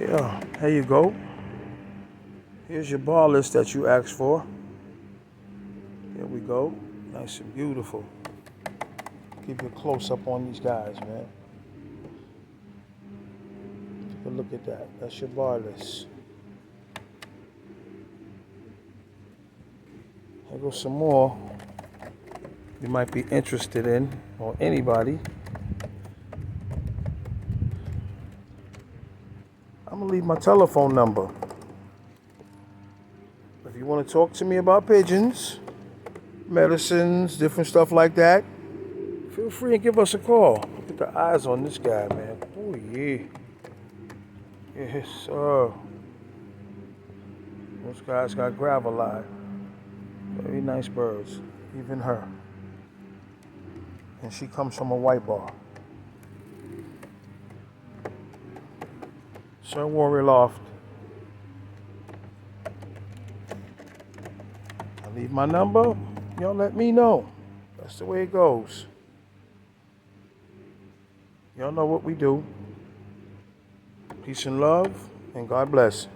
Yeah, here you go. Here's your bar list that you asked for. Here we go. Nice and beautiful. Give you a close up on these guys, man. Take a look at that. That's your bar list. Here goes some more you might be interested in, or anybody. I'm gonna leave my telephone number. If you want to talk to me about pigeons, medicines, different stuff like that, feel free and give us a call. Look at the eyes on this guy, man. Oh yeah. Yes, sir. Those guys got gravel eye. Very nice birds. Even her. And she comes from a white bar. Sir Warrior Loft. I leave my number. Y'all let me know. That's the way it goes. Y'all know what we do. Peace and love, and God bless.